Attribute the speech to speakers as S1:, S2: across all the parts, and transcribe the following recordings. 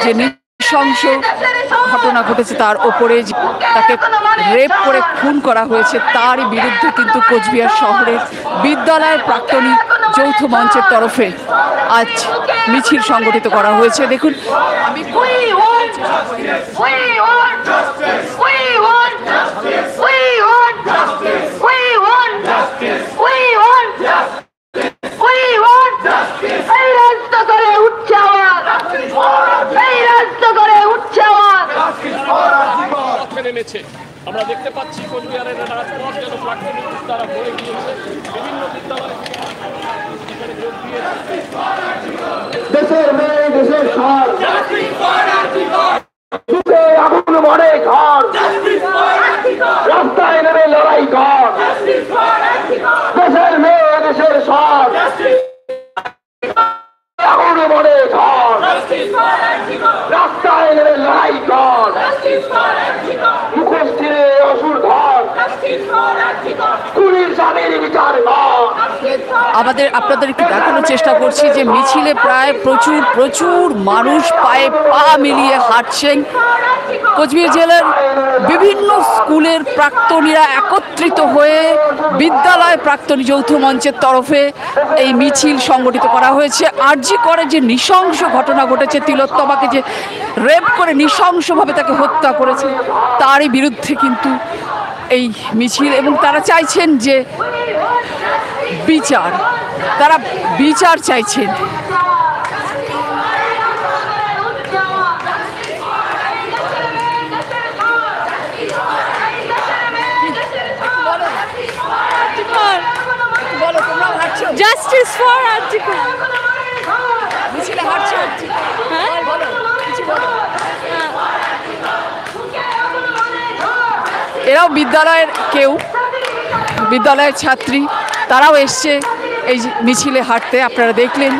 S1: যে নৃশংস ঘটনা ঘটেছে, তার ওপরে তাকে রেপ করে খুন করা হয়েছে, তারই বিরুদ্ধে কিন্তু কোচবিহার শহরের বিদ্যালয়ের প্রাক্তনী যৌথ মঞ্চের তরফে আজ মিছিল সংগঠিত করা হয়েছে। দেখুন, আমি
S2: আমরা দেখতে পাচ্ছি কোচবিহারের রাজপথ যেন প্রাকৃতিক দ্বারা ভরে গিয়েছে। বিভিন্ন বিদ্যালয়ে
S3: দেশের মেয়ে, দেশের সর, আগুন মনে ঘর, রাস্তায় নেমে লড়াই কর। দেশের মেয়ে, দেশের সর, আগুন মনে ঘর, রাস্তায় নেমে লড়াই কর। মুখোশিরে অসুর ধর, খুনির স্বামীর বিচার কর।
S1: আপনাদের একটু দেখানোর চেষ্টা করছি যে মিছিলে প্রায় প্রচুর মানুষ পায়ে পা মিলিয়ে হাঁটছেন। কোচবিহার জেলার বিভিন্ন স্কুলের প্রাক্তনীরা একত্রিত হয়ে বিদ্যালয় প্রাক্তনী যৌথ মঞ্চের তরফে এই মিছিল সংগঠিত করা হয়েছে। আরজি করে যে নৃশংস ঘটনা ঘটেছে, তিলোত্তমাকে যে রেপ করে নৃশংসভাবে তাকে হত্যা করেছে, তারই বিরুদ্ধে কিন্তু এই মিছিল, এবং তারা চাইছেন যে বিচার, তারা বিচার চাইছেন।
S4: Justice for Article.
S1: মিছিলে হাঁটছে, এরাও বিদ্যালয়ের ছাত্রী, তারাও এসছে এই মিছিলে হাঁটতে। আপনারা দেখলেন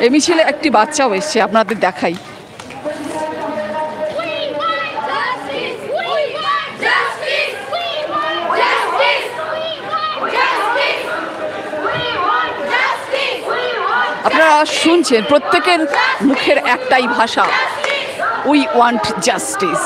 S1: এই মিছিলে একটি বাচ্চাও এসছে, আপনাদের দেখাই। আপনারা শুনছেন প্রত্যেকের মুখের একটাই ভাষা, উই ওয়ান্ট জাস্টিস।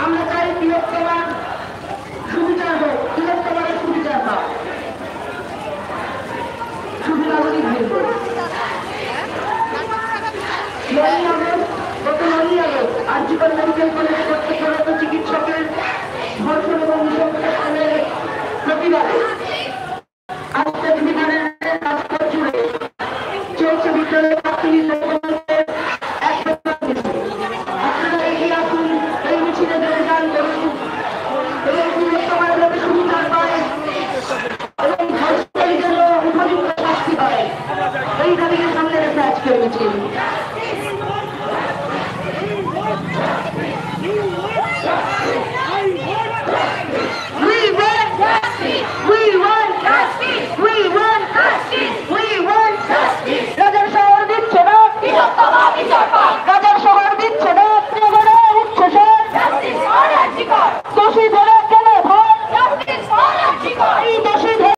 S3: আমরা চাই তিলোত্তমার সুবিচার হোক, তিলোত্তমার সুবিচার হোক, শুধু নাগরিক বৃন্দ। গত 9ই আগস্ট আরজিকর মেডিকেল কলেজে কর্তব্যরত চিকিৎসকের ধর্ষণ এবং নৃশংসতার প্রতিবাদে আজকে বিধানের রাজপথ জুড়ে চলছে বিদ্যালয়ের প্রাক্তনী এই দাবিকে সামনে রেখে আজকের মিছিল।